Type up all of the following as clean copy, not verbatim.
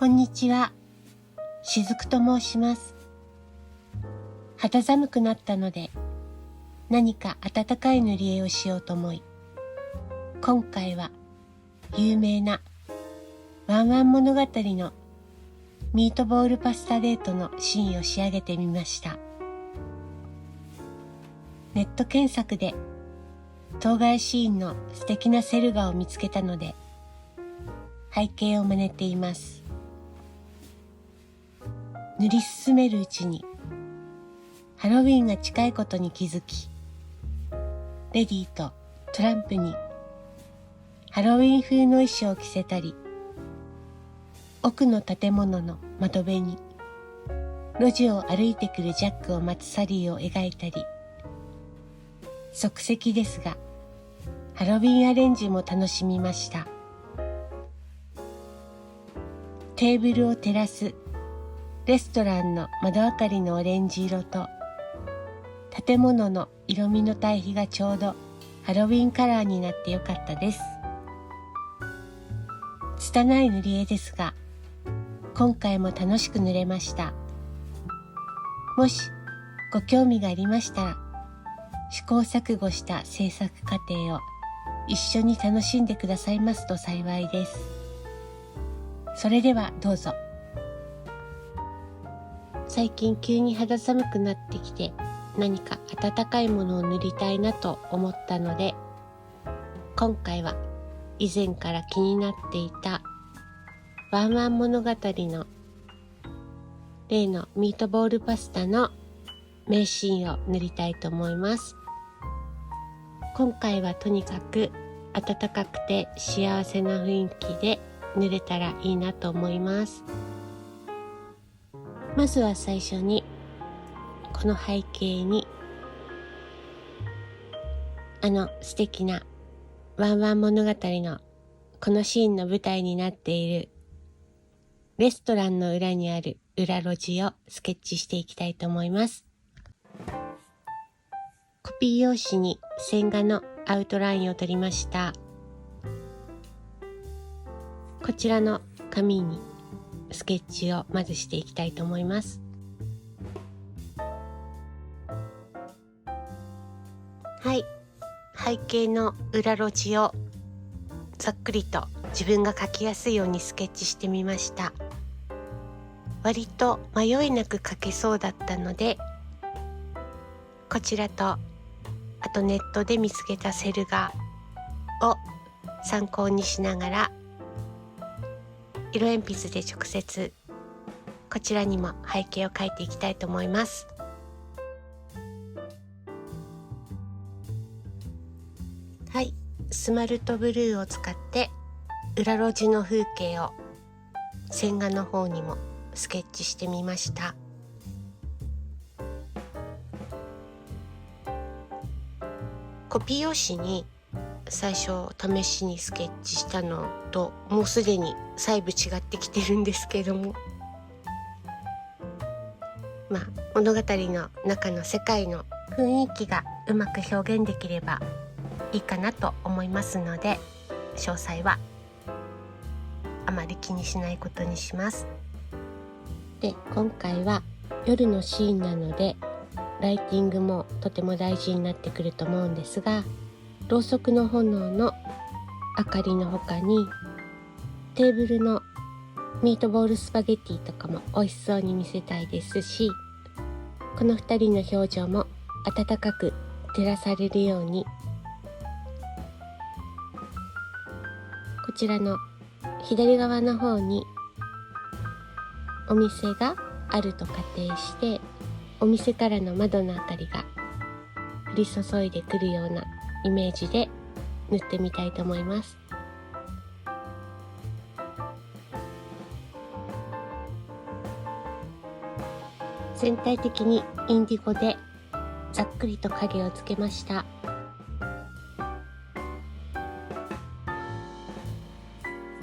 こんにちは、しずくと申します。肌寒くなったので、何か温かい塗り絵をしようと思い、今回は有名なワンワン物語のミートボールパスタデートのシーンを仕上げてみました。ネット検索で当該シーンの素敵なセル画を見つけたので、背景を真似ています。塗り進めるうちにハロウィンが近いことに気づき、レディーとトランプにハロウィン風の衣装を着せたり、奥の建物の窓辺に路地を歩いてくるジャックを待つサリーを描いたり、即席ですがハロウィンアレンジも楽しみました。テーブルを照らすレストランの窓明かりのオレンジ色と建物の色味の対比がちょうどハロウィンカラーになってよかったです。拙い塗り絵ですが今回も楽しく塗れました。もしご興味がありましたら試行錯誤した制作過程を一緒に楽しんでくださいますと幸いです。それではどうぞ。最近急に肌寒くなってきて何か温かいものを塗りたいなと思ったので、今回は以前から気になっていたワンワン物語の例のミートボールパスタの名シーンを塗りたいと思います。今回はとにかく暖かくて幸せな雰囲気で塗れたらいいなと思います。まずは最初にこの背景に素敵なワンワン物語のこのシーンの舞台になっているレストランの裏にある裏路地をスケッチしていきたいと思います。コピー用紙に線画のアウトラインを取りました。こちらの紙にスケッチをまずしていきたいと思います。はい、背景の裏路地をざっくりと自分が描きやすいようにスケッチしてみました。割と迷いなく描けそうだったので、こちらとあとネットで見つけたセル画を参考にしながら色鉛筆で直接こちらにも背景を描いていきたいと思います。はい、スマルトブルーを使って裏路地の風景を線画の方にもスケッチしてみました。コピー用紙に最初試しにスケッチしたのともうすでに細部違ってきてるんですけども、物語の中の世界の雰囲気がうまく表現できればいいかなと思いますので、詳細はあまり気にしないことにします。で、今回は夜のシーンなのでライティングもとても大事になってくると思うんですが、ろうそくの炎の明かりの他にテーブルのミートボールスパゲッティとかも美味しそうに見せたいですし、この2人の表情も温かく照らされるように、こちらの左側の方にお店があると仮定して、お店からの窓の明かりが降り注いでくるようなイメージで塗ってみたいと思います。全体的にインディゴでざっくりと影をつけました。は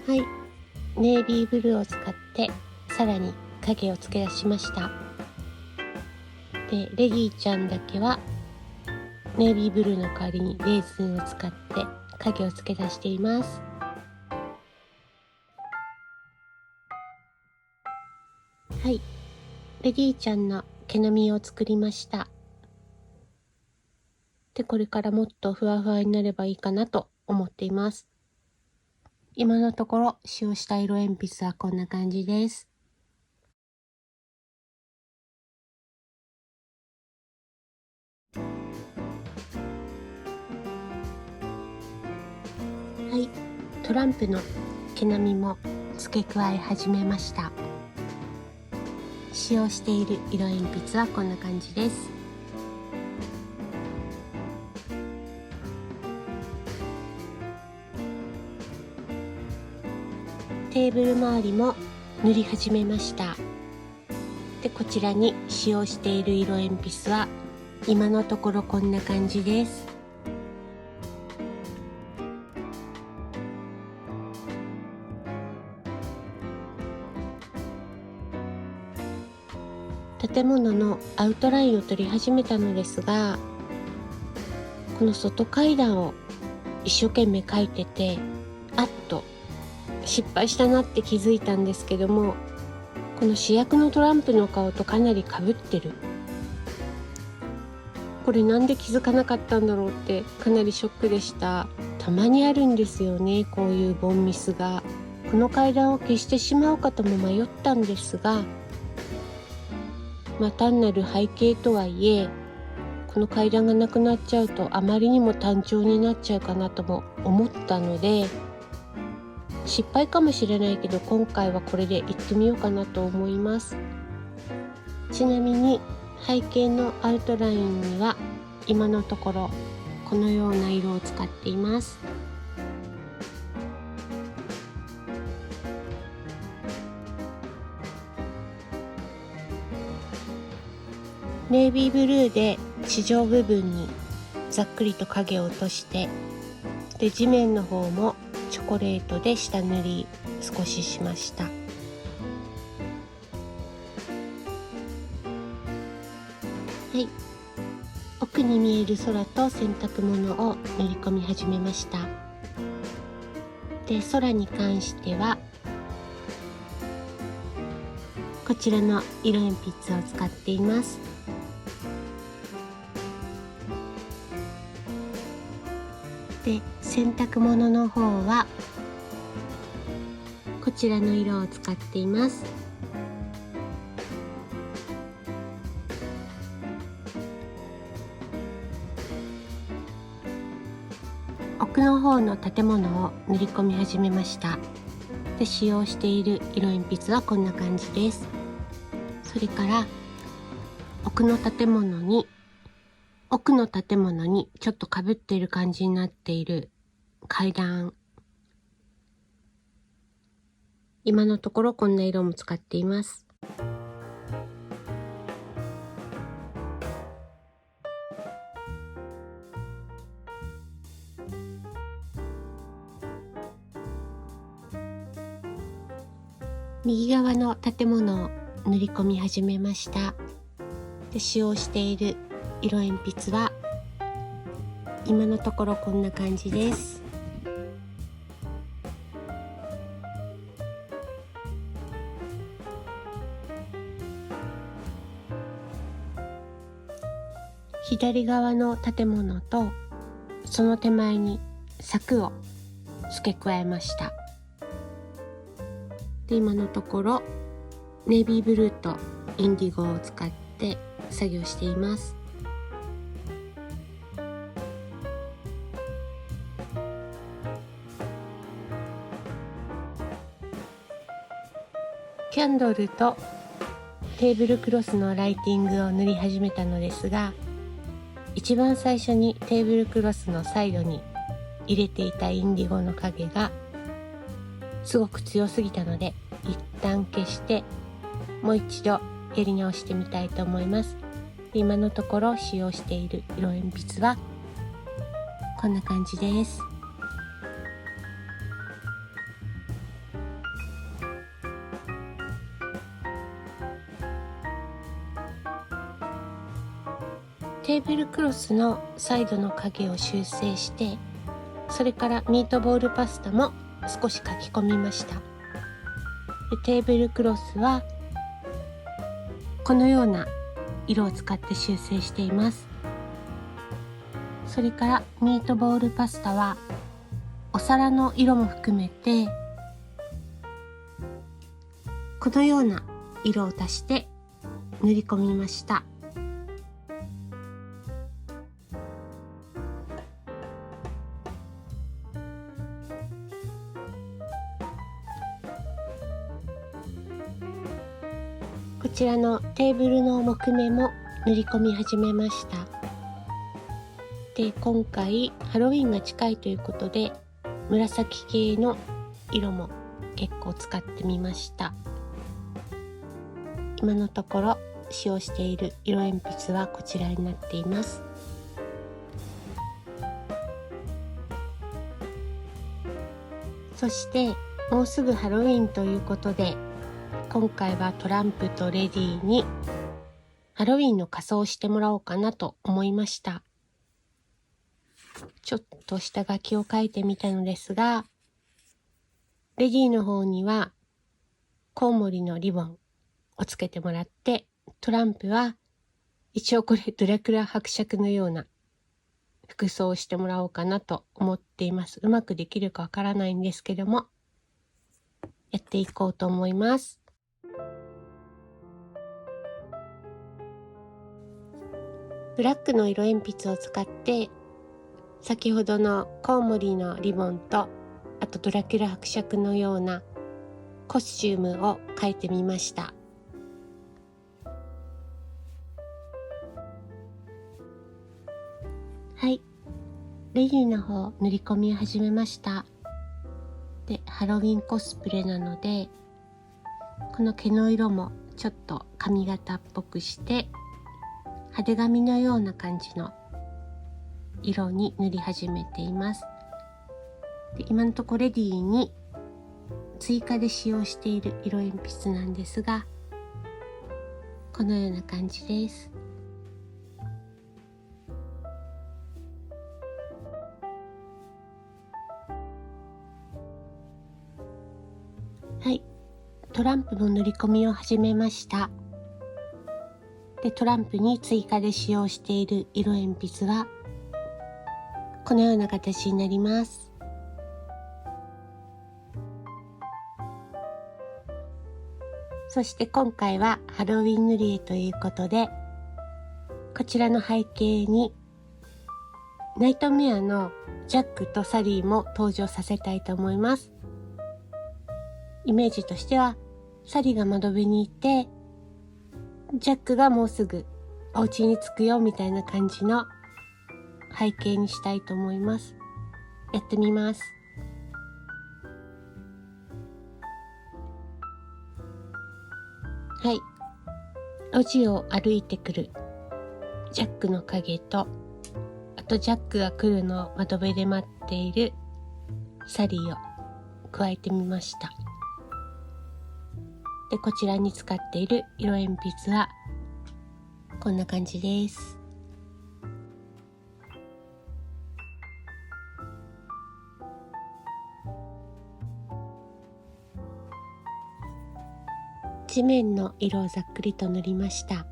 い、ネイビーブルーを使ってさらに影をつけ出しました。で、レディちゃんだけはネイビーブルーの代わりにレーズンを使って影をつけ出しています。はい、レディちゃんの毛並みを作りました。で、これからもっとふわふわになればいいかなと思っています。今のところ使用した色鉛筆はこんな感じです。はい、トランプの毛並みも付け加え始めました。使用している色鉛筆はこんな感じです。テーブル周りも塗り始めました。で、こちらに使用している色鉛筆は今のところこんな感じです。建物のアウトラインを取り始めたのですが、この外階段を一生懸命描いてて、あっと失敗したなって気づいたんですけども、この主役のトランプの顔とかなり被ってる。これなんで気づかなかったんだろうってかなりショックでした。たまにあるんですよね、こういうボンミスが。この階段を消してしまうかとも迷ったんですが、単なる背景とはいえ、この階段がなくなっちゃうとあまりにも単調になっちゃうかなとも思ったので、失敗かもしれないけど今回はこれで行ってみようかなと思います。ちなみに背景のアウトラインには今のところこのような色を使っています。ネイビーブルーで地上部分にざっくりと影を落として、で地面の方もチョコレートで下塗り少ししました。はい、奥に見える空と洗濯物を塗り込み始めました。で、空に関してはこちらの色鉛筆を使っています。で、洗濯物の方はこちらの色を使っています。奥の方の建物を塗り込み始めました。で、使用している色鉛筆はこんな感じです。それから奥の建物にちょっとかぶっている感じになっている階段、今のところこんな色も使っています。右側の建物を塗り込み始めました。で、使用している色鉛筆は今のところこんな感じです。左側の建物とその手前に柵を付け加えました。で、今のところネイビーブルーとインディゴを使って作業しています。キャンドルとテーブルクロスのライティングを塗り始めたのですが、一番最初にテーブルクロスのサイドに入れていたインディゴの影がすごく強すぎたので、一旦消してもう一度やり直してみたいと思います。今のところ使用している色鉛筆はこんな感じです。テーブルクロスのサイドの影を修正して、それからミートボールパスタも少し書き込みました。で、テーブルクロスはこのような色を使って修正しています。それからミートボールパスタはお皿の色も含めてこのような色を足して塗り込みました。こちらのテーブルの木目も塗り込み始めました。で、今回ハロウィンが近いということで紫系の色も結構使ってみました。今のところ使用している色鉛筆はこちらになっています。そしてもうすぐハロウィンということで、今回はトランプとレディにハロウィンの仮装をしてもらおうかなと思いました。ちょっと下書きを書いてみたのですが、レディの方にはコウモリのリボンをつけてもらって、トランプは一応これドラキュラ伯爵のような服装をしてもらおうかなと思っています。うまくできるかわからないんですけども、やっていこうと思います。ブラックの色鉛筆を使って先ほどのコウモリのリボンと、あとドラキュラ伯爵のようなコスチュームを描いてみました。はい、レディの方塗り込み始めました。で、ハロウィンコスプレなので、この毛の色もちょっと髪型っぽくして派手髪のような感じの色に塗り始めています。で、今のところレディに追加で使用している色鉛筆なんですが、このような感じです。はい、トランプの塗り込みを始めました。で、トランプに追加で使用している色鉛筆はこのような形になります。そして今回はハロウィン塗り絵ということで、こちらの背景にナイトメアのジャックとサリーも登場させたいと思います。イメージとしてはサリーが窓辺にいて、ジャックがもうすぐお家に着くよみたいな感じの背景にしたいと思います。やってみます。はい、路地を歩いてくるジャックの影と、あとジャックが来るのを窓辺で待っているサリーを加えてみました。で、こちらに使っている色鉛筆はこんな感じです。地面の色をざっくりと塗りました。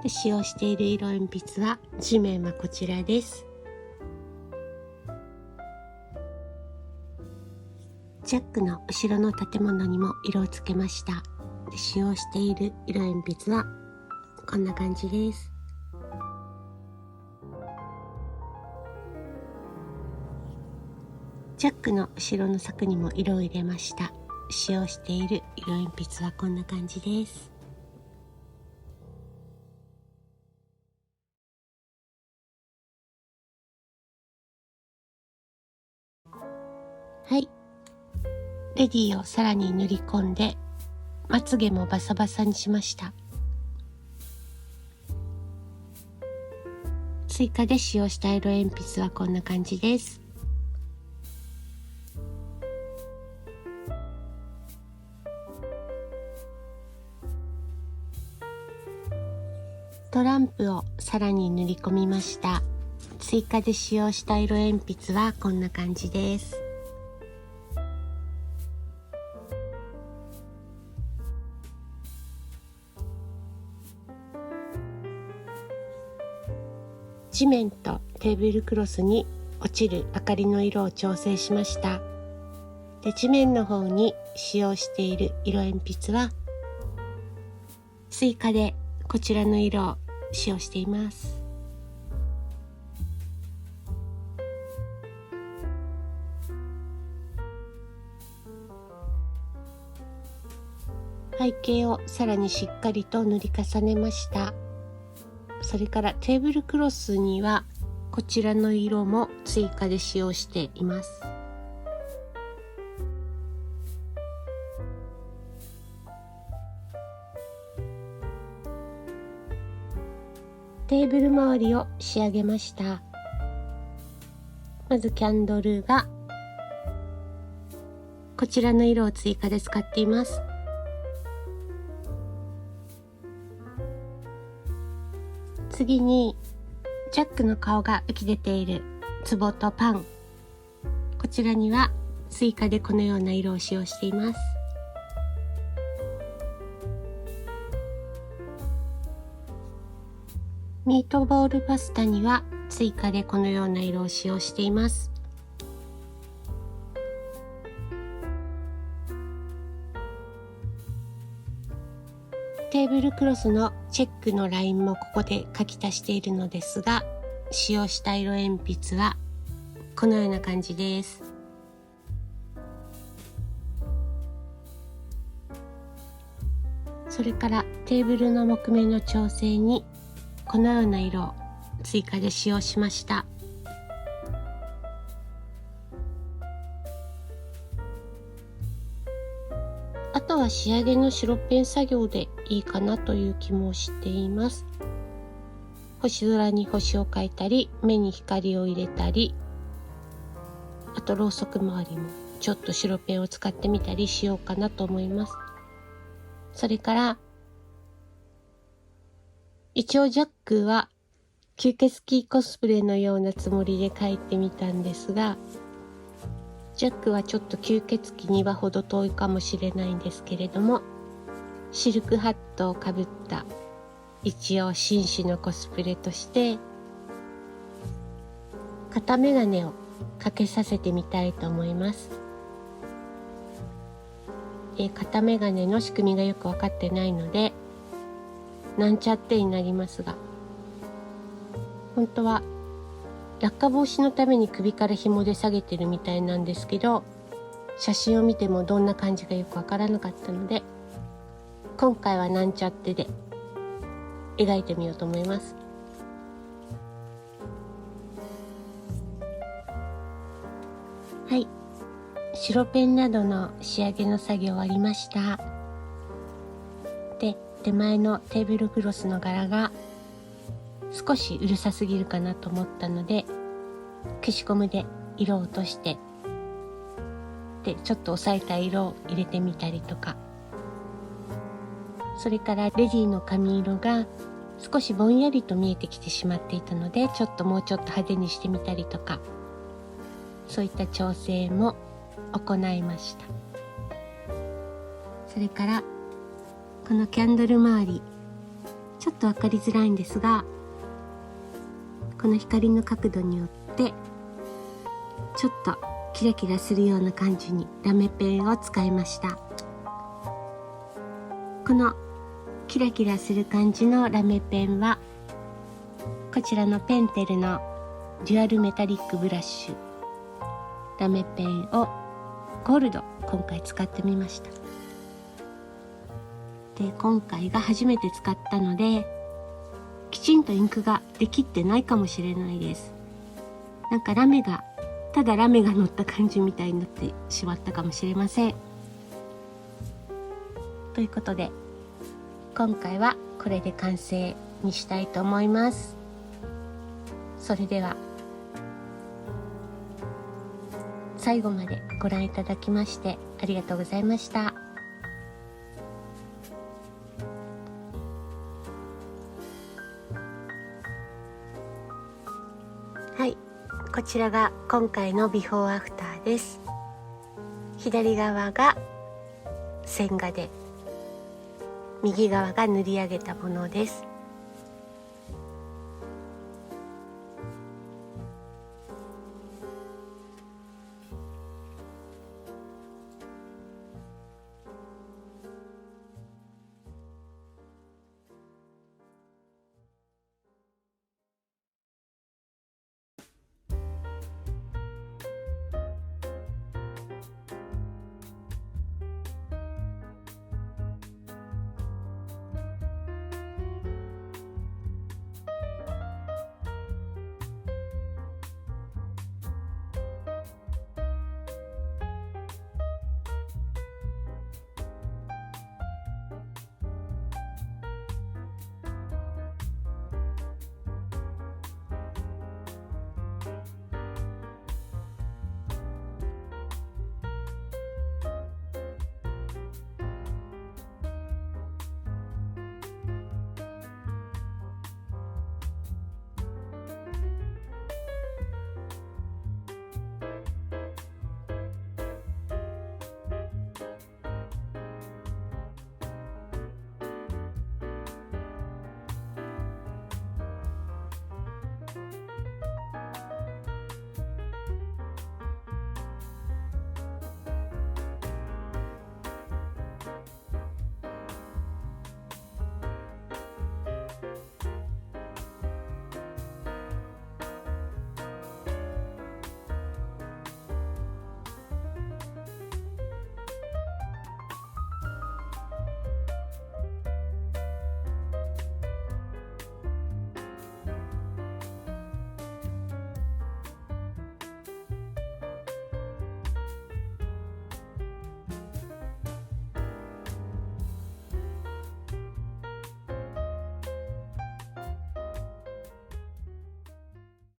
で、使用している色鉛筆は、地面はこちらです。ジャックの後ろの建物にも色をつけました。で、使用している色鉛筆はこんな感じです。ジャックの後ろの柵にも色を入れました。使用している色鉛筆はこんな感じです。はい、レディをさらに塗り込んで、まつげもバサバサにしました。追加で使用した色鉛筆はこんな感じです。トランプをさらに塗り込みました。追加で使用した色鉛筆はこんな感じです。地面とテーブルクロスに落ちる明かりの色を調整しました。で、地面の方に使用している色鉛筆は追加でこちらの色を使用しています。背景をさらにしっかりと塗り重ねました。それからテーブルクロスにはこちらの色も追加で使用しています。テーブル周りを仕上げました。まずキャンドルがこちらの色を追加で使っています。次にジャックの顔が浮き出ている壺とパン、こちらには追加でこのような色を使用しています。ミートボールパスタには追加でこのような色を使用しています。テーブルクロスのチェックのラインもここで書き足しているのですが、使用した色鉛筆はこのような感じです。それからテーブルの木目の調整にこのような色を追加で使用しました。あとは仕上げの白ペン作業でいいかなという気もしています。星空に星を描いたり、目に光を入れたり、あとろうそく周りもちょっと白ペンを使ってみたりしようかなと思います。それから一応ジャックは吸血鬼コスプレのようなつもりで描いてみたんですが、ジャックはちょっと吸血鬼にはほど遠いかもしれないんですけれども、シルクハットをかぶった一応紳士のコスプレとして片眼鏡をかけさせてみたいと思います。片眼鏡の仕組みがよく分かってないのでなんちゃってになりますが、本当は落下防止のために首から紐で下げてるみたいなんですけど、写真を見てもどんな感じかよくわからなかったので、今回はなんちゃってで描いてみようと思います。はい、白ペンなどの仕上げの作業終わりました。で、手前のテーブルクロスの柄が少しうるさすぎるかなと思ったので、消しゴムで色を落としてでちょっと抑えた色を入れてみたりとか、それからレディの髪色が少しぼんやりと見えてきてしまっていたので、ちょっともうちょっと派手にしてみたりとか、そういった調整も行いました。それからこのキャンドル周り、ちょっと分かりづらいんですが、この光の角度によってちょっとキラキラするような感じにラメペンを使いました。このキラキラする感じのラメペンはこちらのペンテルのデュアルメタリックブラッシュラメペンをゴールド今回使ってみました。で、今回が初めて使ったのできちんとインクができってないかもしれないです。なんかただラメが乗った感じみたいになってしまったかもしれません。ということで今回はこれで完成にしたいと思います。それでは最後までご覧いただきましてありがとうございました。はい、こちらが今回のビフォーアフターです。左側が線画で右側が塗り上げたものです。